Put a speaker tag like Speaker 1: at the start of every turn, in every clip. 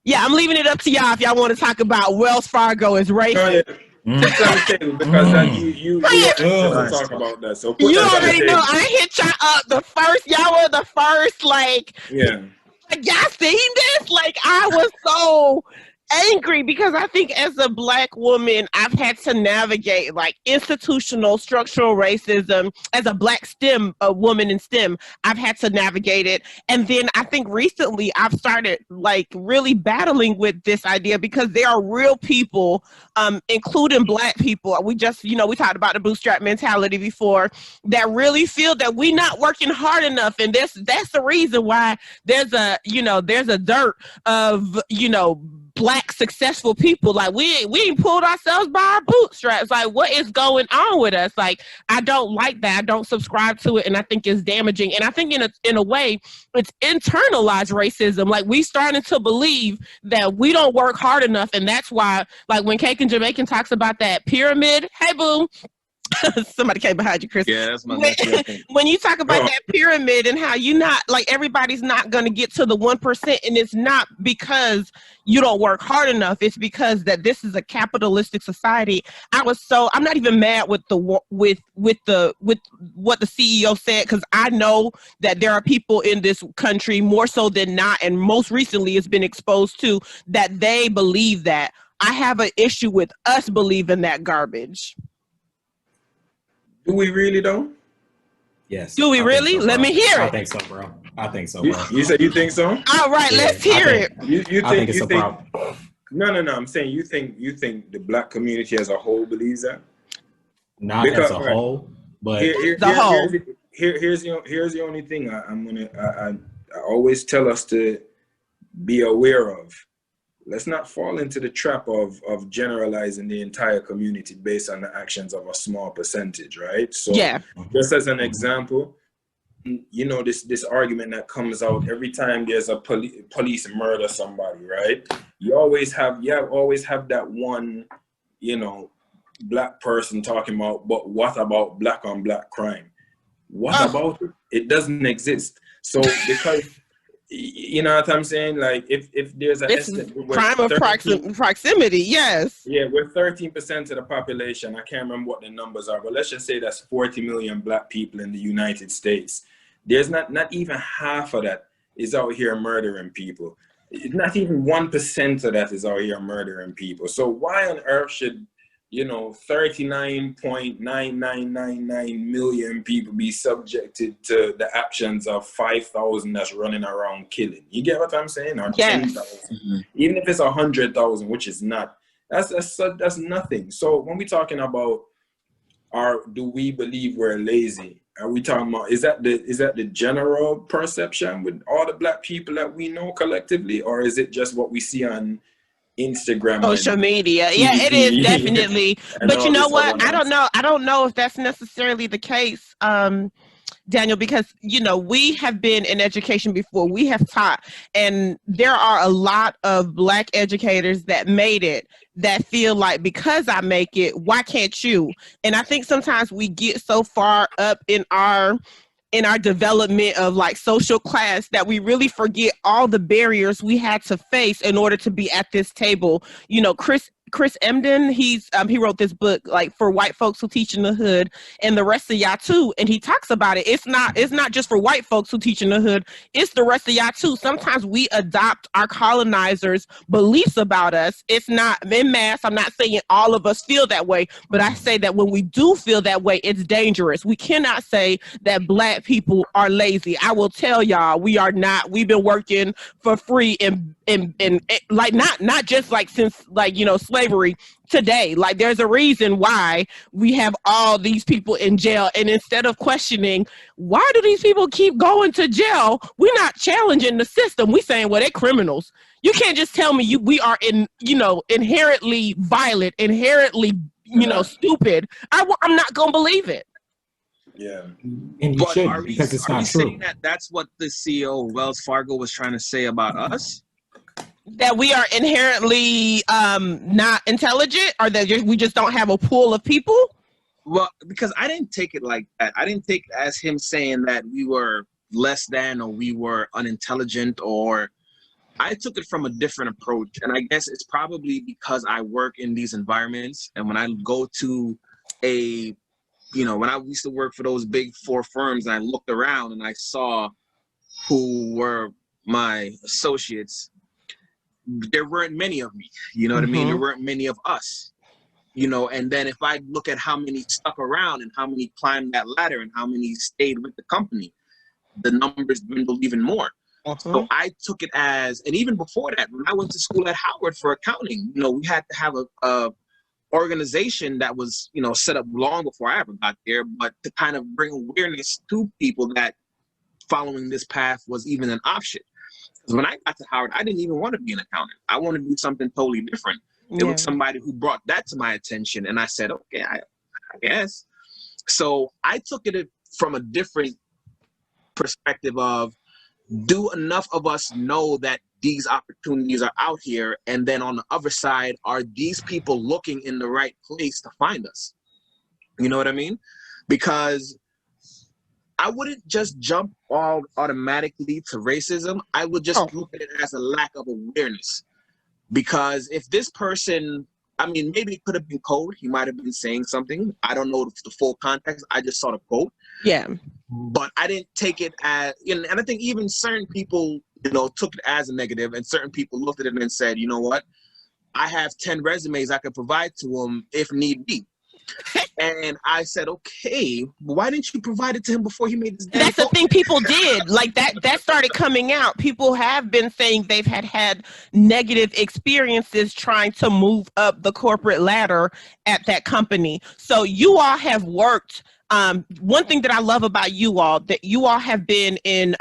Speaker 1: Yeah, I'm leaving it up to y'all if y'all want to talk about Wells Fargo is racist.
Speaker 2: Oh, yeah. Just on the table because that you to talk about that. So put
Speaker 1: You
Speaker 2: that on the
Speaker 1: already know
Speaker 2: table.
Speaker 1: I hit y'all up the first. Y'all were the first. Like y'all seen this? Like I was so angry because I think as a Black woman, I've had to navigate like institutional structural racism. As a Black a woman in STEM, I've had to navigate it. And then I think recently I've started like really battling with this idea because there are real people, including Black people. We just, we talked about the bootstrap mentality before, that really feel that we're not working hard enough. And that's the reason why there's a dearth of, Black successful people. Like we ain't pulled ourselves by our bootstraps. Like what is going on with us? Like I don't like that. I don't subscribe to it, and I think it's damaging. And I think in a way it's internalized racism. Like we starting to believe that we don't work hard enough, and that's why like when Cake and Jamaican talks about that pyramid, hey boo. Somebody came behind you, Chris.
Speaker 3: Yeah, that's my
Speaker 1: when you talk about that pyramid and how you not like everybody's not going to get to the 1%, and it's not because you don't work hard enough. It's because that this is a capitalistic society. I'm not even mad with what the CEO said, because I know that there are people in this country more so than not, and most recently it's been exposed to that they believe that. I have an issue with us believing that garbage.
Speaker 2: Do we really though?
Speaker 4: Yes.
Speaker 1: Do we really?
Speaker 4: So,
Speaker 1: let me hear it.
Speaker 4: I think so, bro.
Speaker 2: You say you think so?
Speaker 1: All right, let's hear it.
Speaker 2: I think
Speaker 4: it's a problem.
Speaker 2: No. I'm saying you think the Black community as a whole believes that?
Speaker 4: Not as a whole, but
Speaker 2: here's the only thing I always tell us to be aware of. Let's not fall into the trap of generalizing the entire community based on the actions of a small percentage, right? So just as an example, this argument that comes out every time there's a police murder somebody, right? You always have that one, Black person talking about, but what about Black on Black crime? What about it? It doesn't exist. So because you know what I'm saying? Like if there's a
Speaker 1: crime of proximity, yes.
Speaker 2: Yeah, we're 13% of the population. I can't remember what the numbers are, but let's just say that's 40 million Black people in the United States. There's not even half of that is out here murdering people. Not even 1% of that is out here murdering people. So why on earth should 39.9999 million people be subjected to the actions of 5,000 that's running around killing? You get what I'm saying? Or 10,000, even if it's 100,000, which is not. That's nothing. So when we're talking about do we believe we're lazy? Are we talking about is that the general perception with all the Black people that we know collectively, or is it just what we see on Instagram,
Speaker 1: social media? Yeah, it is definitely. But you know what? I don't know if that's necessarily the case, Daniel, because we have been in education before. We have taught, and there are a lot of Black educators that made it that feel like, because I make it, why can't you? And I think sometimes we get so far up in our development of like social class that we really forget all the barriers we had to face in order to be at this table. Chris Emden, he wrote this book like for white folks who teach in the hood and the rest of y'all too. And he talks about it. It's not just for white folks who teach in the hood. It's the rest of y'all too. Sometimes we adopt our colonizers' beliefs about us. It's not en masse. I'm not saying all of us feel that way, but I say that when we do feel that way, it's dangerous. We cannot say that Black people are lazy. I will tell y'all, we are not. We've been working for free and like not just like since like slavery today. Like there's a reason why we have all these people in jail, and instead of questioning why do these people keep going to jail, we're not challenging the system. We saying, well, they're criminals. You can't just tell me we are inherently violent, inherently stupid. I'm not gonna believe it.
Speaker 2: Yeah,
Speaker 4: and you shouldn't, because it's not true.
Speaker 3: Saying that's what the CEO of Wells Fargo was trying to say about us?
Speaker 1: That we are inherently not intelligent, or that we just don't have a pool of people?
Speaker 3: Well, because I didn't take it like that. I didn't take it as him saying that we were less than, or we were unintelligent, or I took it from a different approach, and I guess it's probably because I work in these environments, and when I go to when I used to work for those big four firms, and I looked around and I saw who were my associates, there weren't many of me, you know what I mean? There weren't many of us, and then if I look at how many stuck around and how many climbed that ladder and how many stayed with the company, the numbers dwindled even more. So I took it as, and even before that, when I went to school at Howard for accounting, we had to have a organization that was, set up long before I ever got there, but to kind of bring awareness to people that following this path was even an option. Because when I got to Howard, I didn't even want to be an accountant. I wanted to do something totally different. It was somebody who brought that to my attention, and I said, okay, I guess. So I took it from a different perspective of, do enough of us know that these opportunities are out here? And then on the other side, are these people looking in the right place to find us? You know what I mean? Because I wouldn't just jump all automatically to racism. I would just look at it as a lack of awareness. Because if this person, maybe it could have been code. He might have been saying something. I don't know the full context. I just saw the quote.
Speaker 1: Yeah.
Speaker 3: But I didn't take it as, and I think even certain people, took it as a negative, and certain people looked at it and said, you know what? I have 10 resumes I could provide to him if need be. And I said, okay, why didn't you provide it to him before he made this?
Speaker 1: That's the thing people did. Like that started coming out. People have been saying they've had negative experiences trying to move up the corporate ladder at that company. So you all have worked. One thing that I love about you all, that you all have been in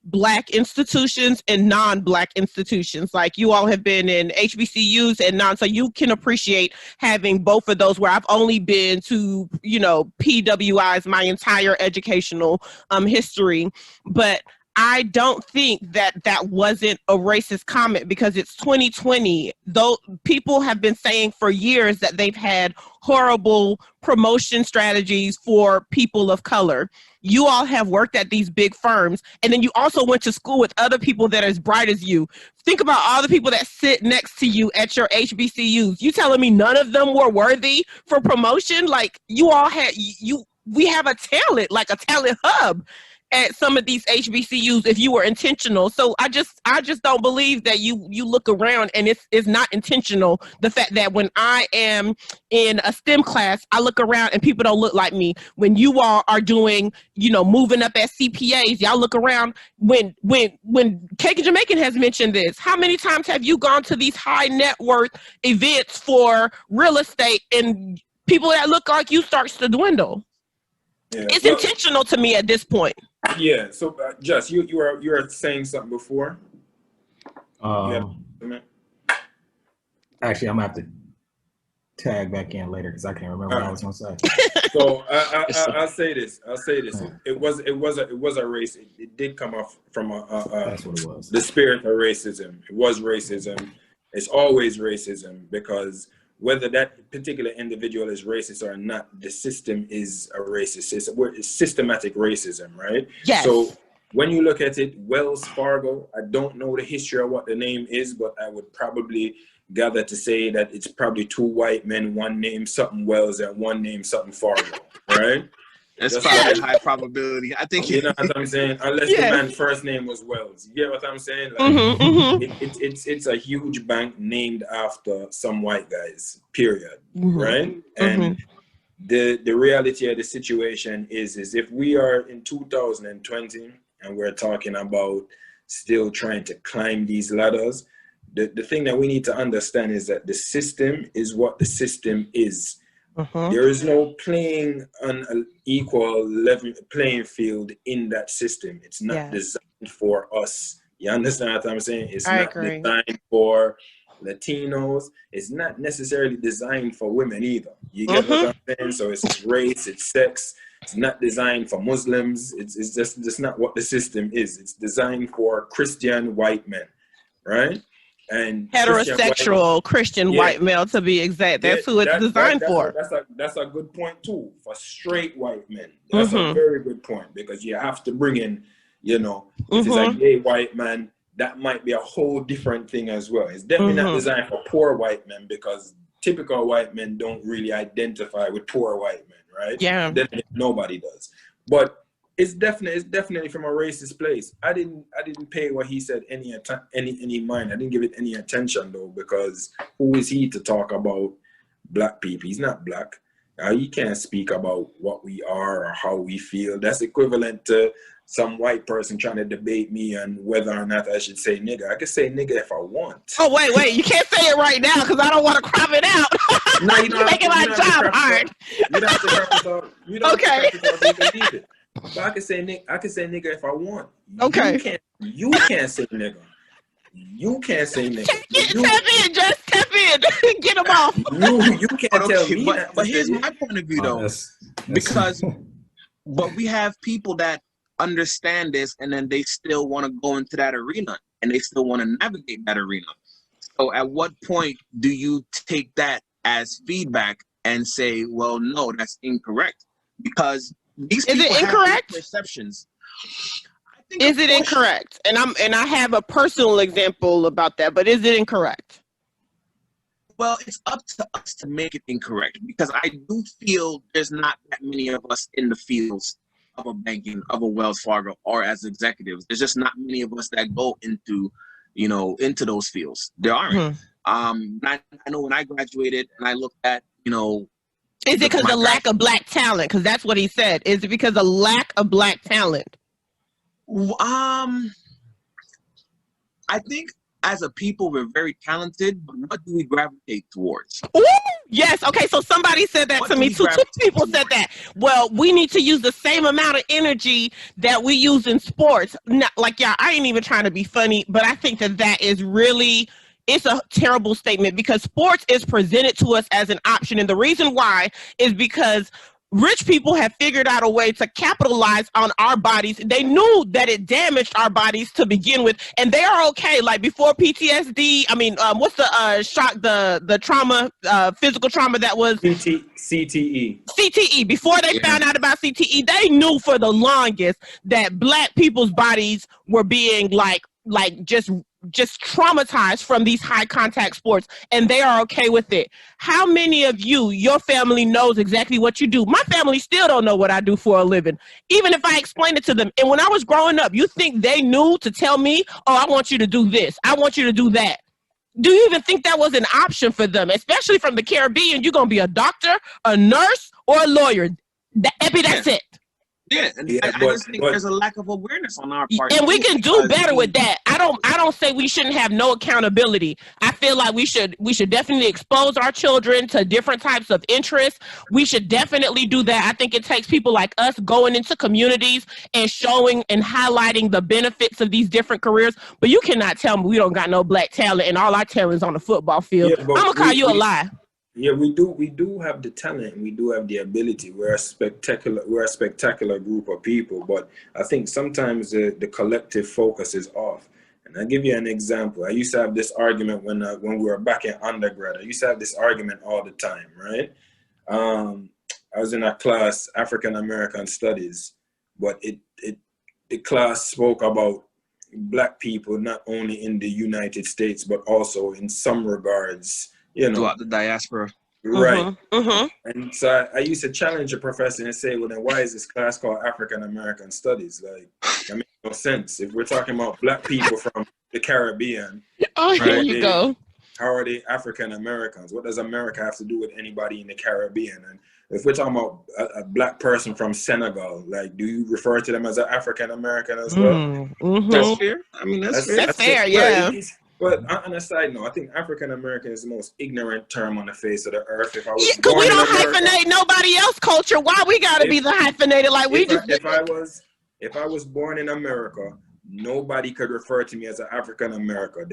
Speaker 1: Black institutions and non-Black institutions. Like you all have been in HBCUs and non, so you can appreciate having both of those, where I've only been to, PWIs my entire educational history. But I don't think that wasn't a racist comment, because it's 2020. Though people have been saying for years that they've had horrible promotion strategies for people of color. You all have worked at these big firms, and then you also went to school with other people that are as bright as you. Think about all the people that sit next to you at your HBCUs. You telling me none of them were worthy for promotion? Like, you all had, we have a talent hub at some of these HBCUs if you were intentional. So I just don't believe that you look around and it's not intentional. The fact that when I am in a STEM class, I look around and people don't look like me. When you all are doing, moving up as CPAs, y'all look around. When Cake and Jamaican has mentioned this, how many times have you gone to these high net worth events for real estate and people that look like you starts to dwindle? Yeah. It's intentional to me at this point.
Speaker 2: Yeah. So, Just, you were saying something before.
Speaker 4: Actually, I'm gonna have to tag back in later because I can't remember what I was gonna say.
Speaker 2: So I'll say this. It was a race. It did come off from
Speaker 4: that's what it was.
Speaker 2: The spirit of racism. It was racism. It's always racism, because whether that particular individual is racist or not, the system is a racist. It's systematic racism, right?
Speaker 1: Yes.
Speaker 2: So when you look at it, Wells Fargo, I don't know the history of what the name is, but I would probably gather to say that it's probably two white men, one named something Wells and one named something Fargo, right?
Speaker 3: That's probably a high probability. I think
Speaker 2: you know what I'm saying. Unless the man's first name was Wells, you get what I'm saying? Like, it's a huge bank named after some white guys. Period. Right? And the reality of the situation is if we are in 2020 and we're talking about still trying to climb these ladders, the thing that we need to understand is that the system is what the system is. There is no playing on an equal level playing field in that system. It's not designed for us. You understand what I'm saying? It's not designed for Latinos. It's not necessarily designed for women either. You get what I'm saying? So it's race, it's sex. It's not designed for Muslims. It's just not what the system is. It's designed for Christian white men, right? And
Speaker 1: heterosexual Christian white male, to be exact. That's who it's designed for.
Speaker 2: That's a good point too, for straight white men. That's a very good point, because you have to bring in, if it's a gay white man, that might be a whole different thing as well. It's definitely not designed for poor white men, because typical white men don't really identify with poor white men, right?
Speaker 1: Yeah.
Speaker 2: Definitely nobody does. But it's definitely from a racist place. I didn't pay what he said any mind. I didn't give it any attention though, because who is he to talk about black people? He's not black. He can't speak about what we are or how we feel. That's equivalent to some white person trying to debate me on whether or not I should say nigga. I can say nigga if I want.
Speaker 1: Oh, wait. You can't say it right now because I don't want to crop it out.
Speaker 2: No, you don't.
Speaker 1: Making my job hard.
Speaker 2: You don't have to crop it out. You don't have to crop it out. You can leave it. But I can say nigga if I want.
Speaker 1: Okay.
Speaker 2: You can't say nigga. You can't say nigga.
Speaker 1: Tap in. Get him off.
Speaker 2: You can't tell me.
Speaker 3: But here's my point of view, though. Because but we have people that understand this, and then they still want to go into that arena, and they still want to navigate that arena. So at what point do you take that as feedback and say, well, no, that's incorrect? Because these people
Speaker 1: is it incorrect?
Speaker 3: Have perceptions.
Speaker 1: Is it incorrect? And I have a personal example about that, but is it incorrect?
Speaker 3: Well, it's up to us to make it incorrect, because I do feel there's not that many of us in the fields of a banking, of a Wells Fargo, or as executives. There's just not many of us that go into, into those fields. There aren't. I know when I graduated and I looked at,
Speaker 1: is it because of lack of black talent? Because that's what he said. Is it because of lack of black talent?
Speaker 3: I think as a people, we're very talented, but what do we gravitate towards?
Speaker 1: Ooh, yes. Okay, so somebody said that to me too. Two people said that. Well, we need to use the same amount of energy that we use in sports. Not, like, yeah, I ain't even trying to be funny, but I think that is really... It's a terrible statement, because sports is presented to us as an option. And the reason why is because rich people have figured out a way to capitalize on our bodies. They knew that it damaged our bodies to begin with, and they are okay. Like before PTSD, what's the shock, the trauma, physical trauma that was
Speaker 2: CTE.
Speaker 1: CTE. Before they found out about CTE, they knew for the longest that black people's bodies were being like just traumatized from these high contact sports, and they are okay with it. How many of your family knows exactly what you do? My family still don't know what I do for a living, even if I explain it to them. And when I was growing up, you think they knew to tell me, oh, I want you to do this, I want you to do that? Do you even think that was an option for them? Especially from the Caribbean, you're going to be a doctor, a nurse, or a lawyer. That's it.
Speaker 3: Yeah, and I just think there's a lack of awareness on our part.
Speaker 1: And we can do better with that. I don't say we shouldn't have no accountability. I feel like we should definitely expose our children to different types of interests. We should definitely do that. I think it takes people like us going into communities and showing and highlighting the benefits of these different careers. But you cannot tell me we don't got no black talent and all our talent is on the football field. I'm gonna call you a lie.
Speaker 2: Yeah, we do have the talent, and we do have the ability. We're a spectacular group of people, but I think sometimes the collective focus is off. And I'll give you an example. I used to have this argument when we were back in undergrad. I used to have this argument all the time, right? I was in a class, African American Studies, but the class spoke about black people not only in the United States, but also in some regards,
Speaker 3: throughout the diaspora.
Speaker 2: Right. And so I used to challenge a professor and say, well, then why is this class called African American Studies? Like, that makes no sense. If we're talking about black people from the Caribbean,
Speaker 1: here you go.
Speaker 2: How are they African Americans? What does America have to do with anybody in the Caribbean? And if we're talking about a black person from Senegal, like, do you refer to them as an African American as well?
Speaker 3: That's fair. That's
Speaker 1: fair. Yeah.
Speaker 2: But on a side note, I think African American is the most ignorant term on the face of the earth. If I was
Speaker 1: because we don't hyphenate nobody else's culture. Why we gotta be the hyphenated? Like
Speaker 2: if I was born in America, nobody could refer to me as an African American.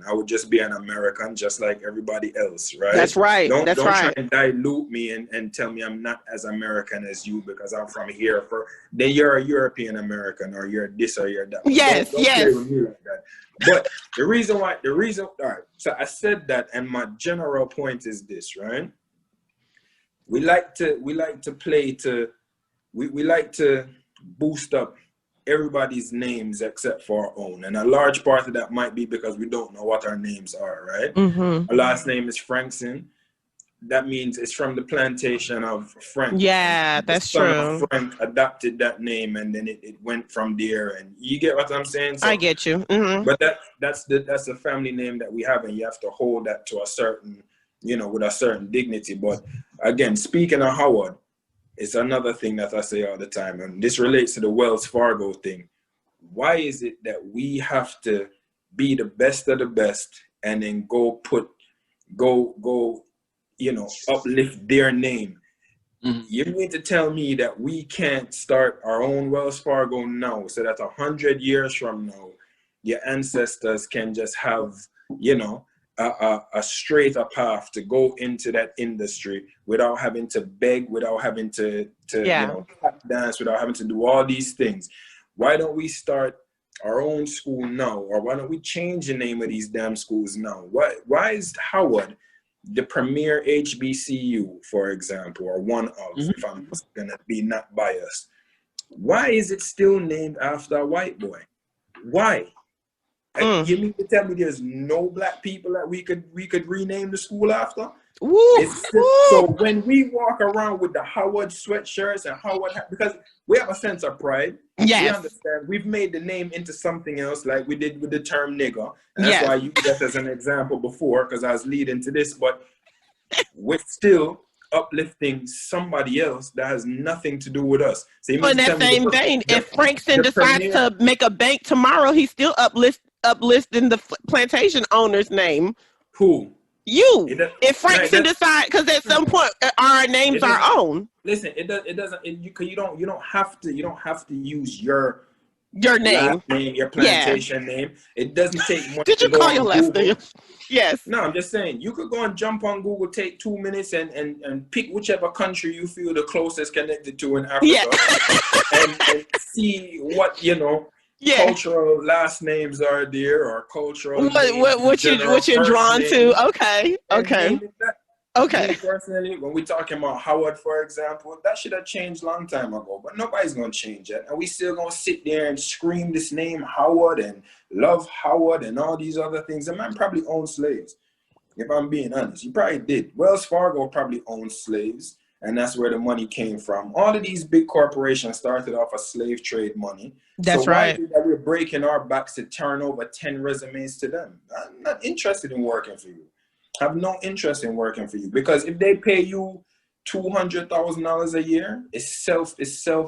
Speaker 2: I would just be an American, just like everybody else, right?
Speaker 1: That's right.
Speaker 2: Don't try and dilute me and tell me I'm not as American as you because I'm from here. Then you're a European American, or you're this or you're that.
Speaker 1: Yes.
Speaker 2: Play with me like that. But all right, so I said that, and my general point is this, right? We like to boost up everybody's names except for our own. And a large part of that might be because we don't know what our names are, right?
Speaker 1: Mm-hmm.
Speaker 2: Our last name is Frankson. That means it's from the plantation of Frank.
Speaker 1: Yeah,
Speaker 2: The
Speaker 1: that's
Speaker 2: son
Speaker 1: true.
Speaker 2: of Frank adopted that name, and then it went from there. And you get what I'm saying? So,
Speaker 1: I get you. Mm-hmm.
Speaker 2: but that's the family name that we have, and you have to hold that to a certain, with a certain dignity. But again, speaking of Howard, it's another thing that I say all the time, and this relates to the Wells Fargo thing. Why is it that we have to be the best of the best and then go uplift their name?
Speaker 3: Mm-hmm.
Speaker 2: You mean to tell me that we can't start our own Wells Fargo now, so that 100 years from now, your ancestors can just have, a straighter path to go into that industry without having to beg, without having to tap dance, without having to do all these things? Why don't we start our own school now? Or why don't we change the name of these damn schools now? Why is Howard the premier HBCU, for example, or one of, if I'm gonna be not biased? Why is it still named after a white boy? Why? You mean to tell me there's no black people that we could rename the school after? So when we walk around with the Howard sweatshirts and Howard because we have a sense of pride.
Speaker 1: Yes.
Speaker 2: We understand. We've made the name into something else, like we did with the term nigger. And that's why I used that as an example before, because I was leading to this. But we're still uplifting somebody else that has nothing to do with us. So
Speaker 1: in that same vein, if Frankson decides to make a bank tomorrow, he's still uplifting the plantation owner's name.
Speaker 2: Who?
Speaker 1: You. If Frankson decides, because at some point our names are own.
Speaker 2: Listen, you don't have to use your
Speaker 1: name,
Speaker 2: your plantation name. It doesn't take much.
Speaker 1: Did you call your last name? Yes.
Speaker 2: No, I'm just saying you could go and jump on Google, take 2 minutes and pick whichever country you feel the closest connected to in Africa, and see what cultural last names are there, or cultural
Speaker 1: what you're drawn to. Okay. Me
Speaker 2: personally, when we're talking about Howard, for example, that should have changed a long time ago, but nobody's going to change it. And we still going to sit there and scream this name Howard and love Howard and all these other things. The man probably owned slaves, if I'm being honest. He probably did. Wells Fargo probably owned slaves, and that's where the money came from. All of these big corporations started off of slave trade money.
Speaker 1: That's right.
Speaker 2: Why is it that we're breaking our backs to turn over 10 resumes to them? I'm not interested in working for you. I have no interest in working for you, because if they pay you $200,000 a year, it's self.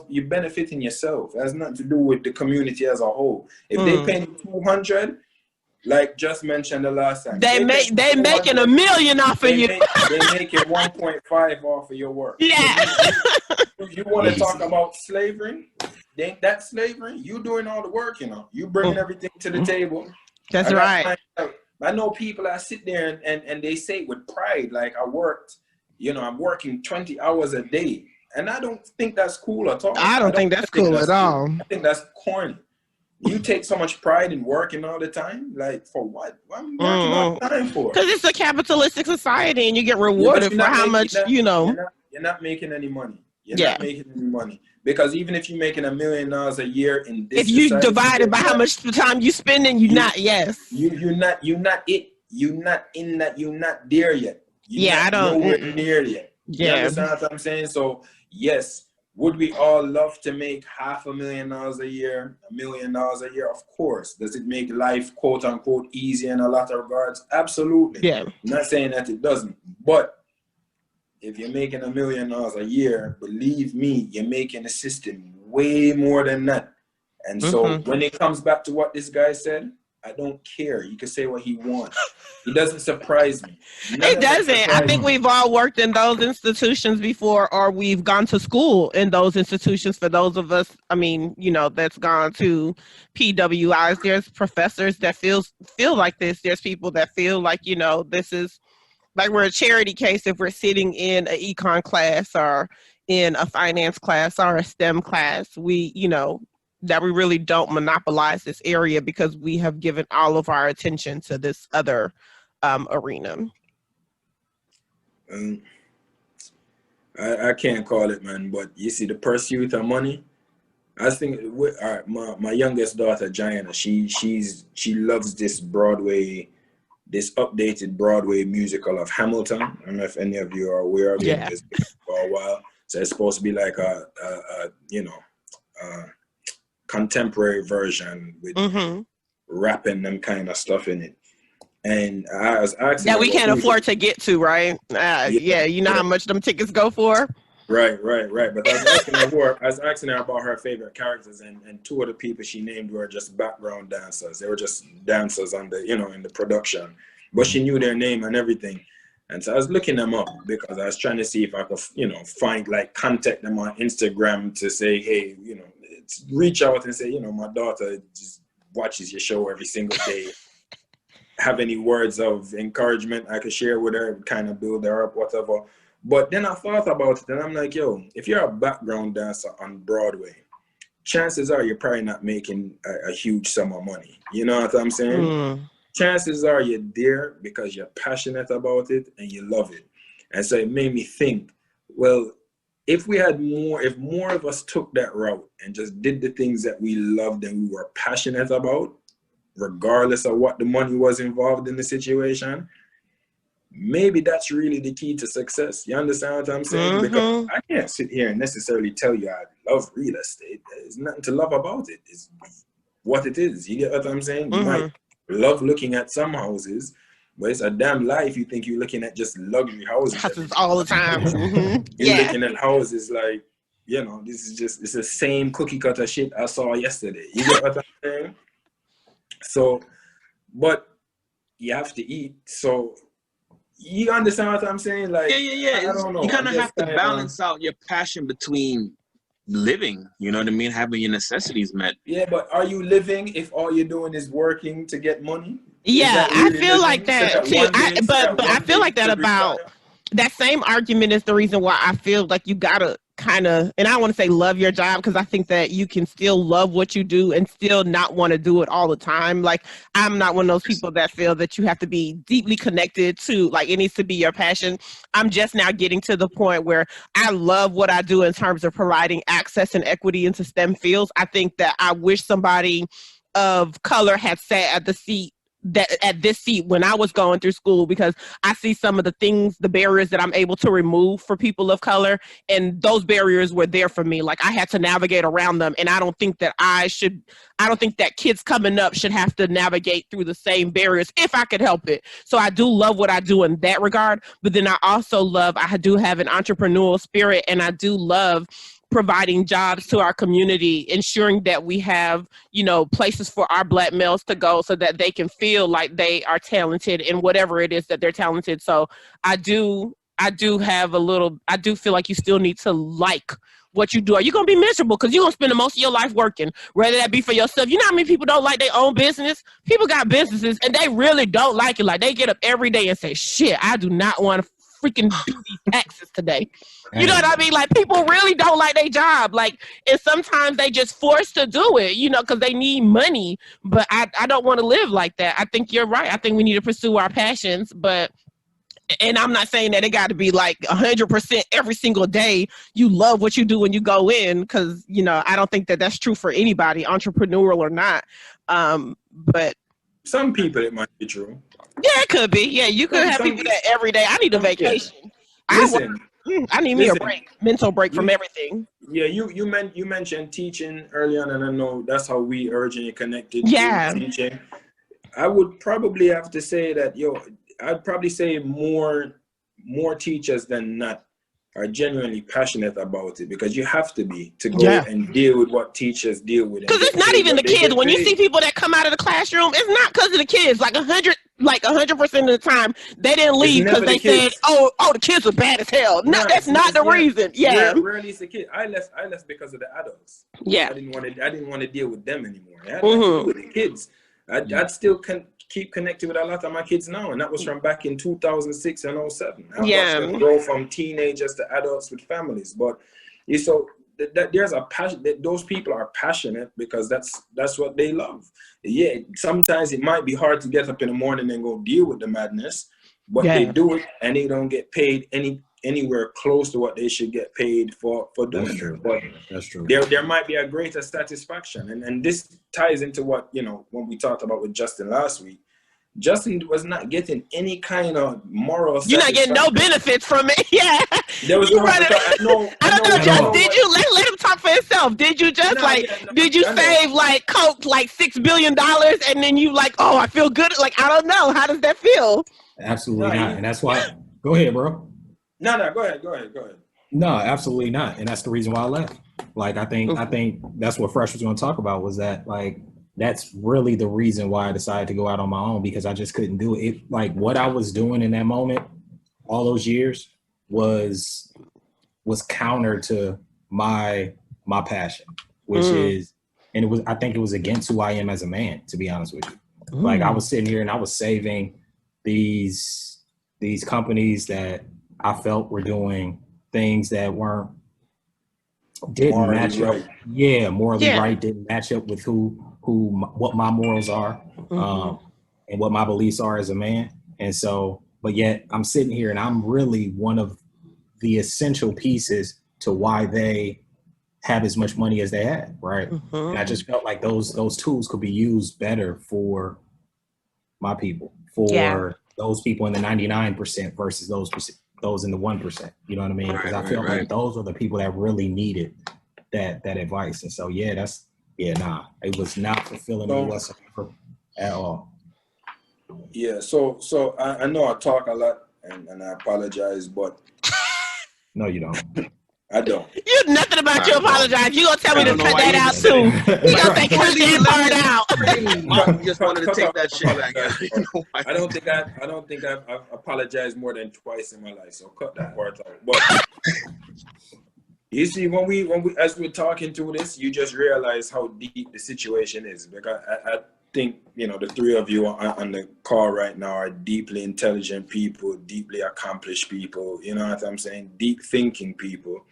Speaker 2: You're benefiting yourself. It has nothing to do with the community as a whole. If they pay you 200, like just mentioned the last time,
Speaker 1: they making $1 million off of you.
Speaker 2: They making 1.5 off of your work.
Speaker 1: Yeah.
Speaker 2: You want to talk about slavery? Ain't that slavery? You doing all the work, You bringing everything to the table.
Speaker 1: That's right.
Speaker 2: I know people that sit there and they say with pride, like, I'm working 20 hours a day. And I don't think that's cool at all.
Speaker 1: I don't think that's cool at all.
Speaker 2: I think that's corny. You take so much pride in working all the time. Like, for what? What am I working all the time for?
Speaker 1: Because it's a capitalistic society and you get rewarded for how much,
Speaker 2: You're not making any money. You're not making any money. Because even if you're making $1 million a year in this,
Speaker 1: if you divide it by how much time you spend, and you're not
Speaker 2: You're not there yet.
Speaker 1: I don't.
Speaker 2: Nowhere near yet.
Speaker 1: Yeah.
Speaker 2: You understand what I'm saying? So yes, would we all love to make $500,000 a year, $1 million a year? Of course. Does it make life, quote unquote, easy in a lot of regards? Absolutely.
Speaker 1: Yeah.
Speaker 2: I'm not saying that it doesn't, but if you're making $1 million a year, believe me, you're making the system way more than that. And so when it comes back to what this guy said, I don't care. You can say what he wants. It doesn't surprise me.
Speaker 1: It doesn't. I think we've all worked in those institutions before, or we've gone to school in those institutions. For those of us, that's gone to PWIs, there's professors that feel like this. There's people that feel like, this is like we're a charity case if we're sitting in an econ class or in a finance class or a STEM class. That we really don't monopolize this area because we have given all of our attention to this other arena.
Speaker 2: I can't call it, man, but you see the pursuit of money, I think all right, my youngest daughter Gianna, she loves this updated Broadway musical of Hamilton. I don't know if any of you are aware of it.
Speaker 1: Yeah.
Speaker 2: It's been for a while. So it's supposed to be like a contemporary version with rapping them kind of stuff in it. And I was asking
Speaker 1: that we can't afford to get to, right? Yeah, you know how much them tickets go for.
Speaker 2: Right. But I was asking her about her favorite characters, and two of the people she named were just background dancers. They were just dancers on the, in the production, but she knew their name and everything. And so I was looking them up because I was trying to see if I could, find, like, contact them on Instagram to say, hey, reach out and say, my daughter just watches your show every single day. Have any words of encouragement I could share with her, kind of build her up, whatever. But then I thought about it, and I'm like, yo, if you're a background dancer on Broadway, chances are you're probably not making a huge sum of money. You know what I'm saying? Chances are you're there because you're passionate about it and you love it. And so it made me think, well, if more of us took that route and just did the things that we loved and we were passionate about, regardless of what the money was involved in the situation, maybe that's really the key to success. You understand what I'm saying? Because I can't sit here and necessarily tell you I love real estate. There's nothing to love about it. It's what it is. You get what I'm saying? You might love looking at some houses, but it's a damn lie if you think you're looking at just luxury houses
Speaker 1: all the time.
Speaker 2: You're looking at houses like, it's the same cookie cutter shit I saw yesterday. You get what I'm saying? So, but you have to eat. So, you understand what I'm saying? Like,
Speaker 3: yeah.
Speaker 2: I don't know.
Speaker 3: You kind of have to balance out your passion between living, you know what I mean? Having your necessities met.
Speaker 2: Yeah, but are you living if all you're doing is working to get money?
Speaker 1: Yeah, really I feel like that too. But I feel like that about that same argument is the reason why I feel like you gotta kind of, and I don't want to say love your job, because I think that you can still love what you do and still not want to do it all the time. Like, I'm not one of those people that feel that you have to be deeply connected to, like, it needs to be your passion. I'm just now getting to the point where I love what I do in terms of providing access and equity into STEM fields. I think that I wish somebody of color had sat at this seat when I was going through school, because I see some of the barriers that I'm able to remove for people of color, and those barriers were there for me. Like, I had to navigate around them, and I don't think that kids coming up should have to navigate through the same barriers if I could help it. So I do love what I do in that regard, but then I do have an entrepreneurial spirit, and I do love providing jobs to our community, ensuring that we have, places for our Black males to go so that they can feel like they are talented in whatever it is that they're talented. So I do feel like you still need to like what you do. Are you going to be miserable? Because you're going to spend the most of your life working, whether that be for yourself. You know how many people don't like their own business? People got businesses and they really don't like it. Like, they get up every day and say, shit, I do not want to freaking do these taxes today. You know what I mean? Like, people really don't like their job. Like, and sometimes they just forced to do it, because they need money. But I don't want to live like that. I think you're right. I think we need to pursue our passions. And I'm not saying that it got to be like 100% every single day you love what you do when you go in, because, I don't think that that's true for anybody, entrepreneurial or not. But
Speaker 2: some people it might be true.
Speaker 1: Yeah, it could be. Yeah, you could have people that every day. I need a vacation.
Speaker 2: Listen,
Speaker 1: I need me a break, mental break from everything.
Speaker 2: Yeah, you mentioned teaching early on, and I know that's how we originally connected.
Speaker 1: Yeah,
Speaker 2: to teaching. I would probably have to say that I'd probably say more teachers than not are genuinely passionate about it, because you have to be to go and deal with what teachers deal with.
Speaker 1: Because it's not even the kids. When you see people that come out of the classroom, it's not because of the kids. Like 100% of the time, they didn't leave because they said, "Oh, the kids are bad as hell." No, that's not the reason. Yeah,
Speaker 2: rarely it's the kid. I left because of the adults.
Speaker 1: Yeah,
Speaker 2: I didn't want to deal with them anymore. I had to deal with the kids. I'd still keep connected with a lot of my kids now, and that was from back in 2006 and 07. I watched them grow from teenagers to adults with families. But there's a passion. That those people are passionate because that's what they love. Yeah, sometimes it might be hard to get up in the morning and go deal with the madness, but they do it and they don't get paid anywhere close to what they should get paid for doing
Speaker 4: That's true.
Speaker 2: it. But
Speaker 4: That's true.
Speaker 2: there might be a greater satisfaction. And this ties into what, when we talked about with Justin last week. Justin was not getting any kind of moral
Speaker 1: You're not getting no benefits from it. Yeah.
Speaker 2: There was
Speaker 1: I don't know, Just, did you let him talk for himself? Did you just did you save like Coke like $6 billion and then you like, oh, I feel good? Like, I don't know. How does that feel?
Speaker 4: Absolutely not. And that's why, go ahead, bro.
Speaker 2: No, go ahead.
Speaker 4: No, absolutely not. And that's the reason why I left. Like, I think that's what Fresh was going to talk about, was that, like, that's really the reason why I decided to go out on my own, because I just couldn't do it. Like, what I was doing in that moment, all those years, was counter to my passion, which is, and I think it was against who I am as a man, to be honest with you. Like, I was sitting here and I was saving these companies that I felt were doing things that didn't match up. Yeah, morally right, didn't match up with what my morals are, and what my beliefs are as a man. And so, but yet I'm sitting here and I'm really one of the essential pieces to why they have as much money as they had, right? And I just felt like those tools could be used better for my people, for those people in the 99% versus those in the 1%. You know what I mean? Because I felt like those are the people that really needed that advice. And so, it was not fulfilling me whatsoever at all.
Speaker 2: Yeah, so I know I talk a lot, and I apologize, but
Speaker 4: no, you don't.
Speaker 2: I don't.
Speaker 1: You nothing about you apologize. You gonna tell me to cut that out too? You gonna say cut that part
Speaker 3: out? You just wanted to take that shit back.
Speaker 2: I don't think I've apologized more than twice in my life. So cut that part out. But you see, when we as we're talking through this, you just realize how deep the situation is. Because I think the three of you on the call right now are deeply intelligent people, deeply accomplished people. You know what I'm saying? Deep thinking people.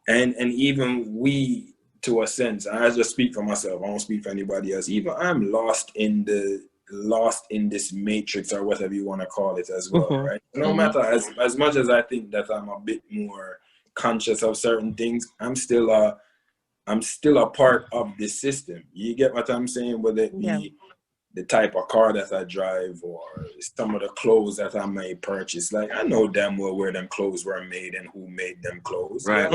Speaker 2: And even we, to a sense, I just speak for myself. I don't speak for anybody else. Even I'm lost in this matrix, or whatever you want to call it, as well, right? No matter as much as I think that I'm a bit more conscious of certain things, I'm still a part of this system. You get what I'm saying? Whether it be the type of car that I drive, or some of the clothes that I may purchase. Like, I know damn well where them clothes were made and who made them clothes.
Speaker 3: Right.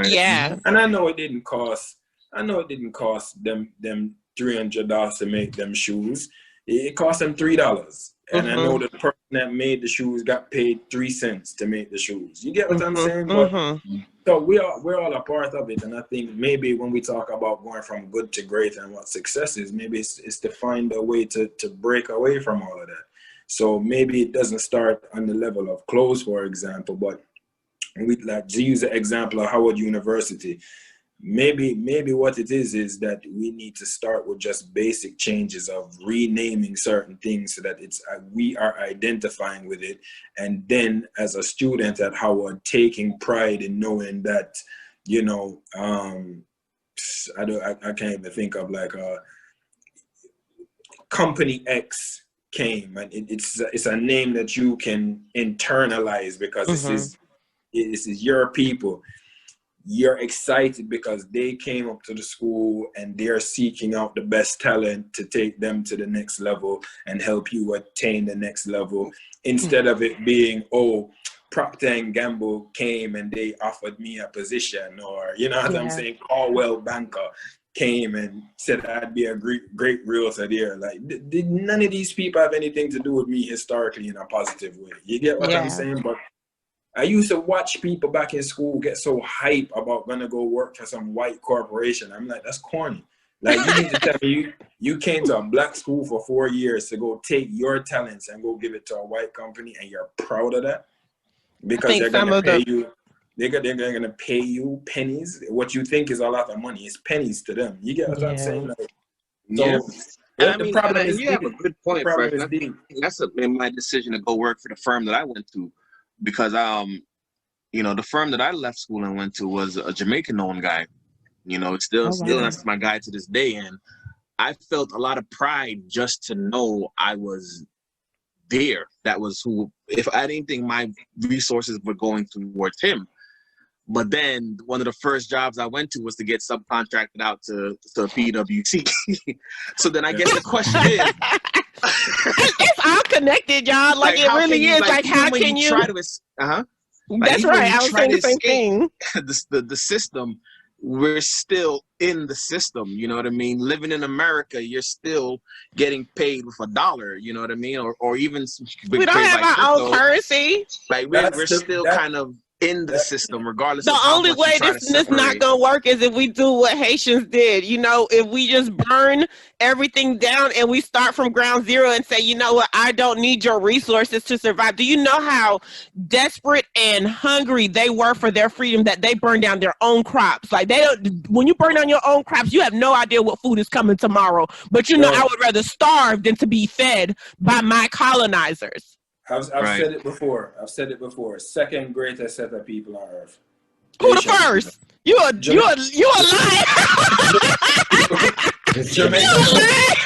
Speaker 1: Yeah.
Speaker 2: And I know it didn't cost them $300 to make them shoes. It cost them $3. And I know the person that made the shoes got paid 3 cents to make the shoes. You get what I'm saying? But so we're all a part of it. And I think maybe when we talk about going from good to great and what success is, maybe it's to find a way to break away from all of that. So maybe it doesn't start on the level of clothes, for example, but we like to use the example of Howard University. Maybe what it is that we need to start with just basic changes of renaming certain things so that we are identifying with it, and then as a student at Howard, taking pride in knowing that I can't even think of like a company X came, and it's a name that you can internalize because this is your people. You're excited because they came up to the school and they're seeking out the best talent to take them to the next level and help you attain the next level, instead of it being, Procter & Gamble came and they offered me a position, or what I'm saying, Caldwell Banker came and said I'd be a great realtor there. Like, none of these people have anything to do with me historically in a positive way. You get what I'm saying? But I used to watch people back in school get so hype about gonna go work for some white corporation. I'm like, that's corny. Like, you need to tell me you came to a black school for 4 years to go take your talents and go give it to a white company, and you're proud of that because they're gonna pay you. They're gonna pay you pennies. What you think is a lot of money is pennies to them. You get what I'm saying? Like,
Speaker 3: the problem is, you have a good point, Fred. I think that's my decision to go work for the firm that I went to. Because the firm that I left school and went to was a Jamaican-owned guy. It's still that's my guy to this day, and I felt a lot of pride just to know I was there. That was who, if anything, my resources were going towards him. But then one of the first jobs I went to was to get subcontracted out to PwC. So then I guess the question is,
Speaker 1: it's all connected, y'all. Like it really is. Like how can you
Speaker 3: try to
Speaker 1: That's right. I was saying the same thing.
Speaker 3: The system, we're still in the system. You know what I mean? Living in America, you're still getting paid with $1. You know what I mean? Or even
Speaker 1: we don't have our own currency.
Speaker 3: Like we're still kind of in the system, regardless.
Speaker 1: The only way this not gonna work is if we do what Haitians did. You know, if we just burn everything down and we start from ground zero and say, you know what, I don't need your resources to survive. Do you know how desperate and hungry they were for their freedom that they burned down their own crops? Like they don't. When you burn down your own crops, you have no idea what food is coming tomorrow. But you know, I would rather starve than to be fed by my colonizers.
Speaker 2: I've said it before. Second greatest set of people on earth.
Speaker 1: Who the first? You a liar.
Speaker 2: Jamaica.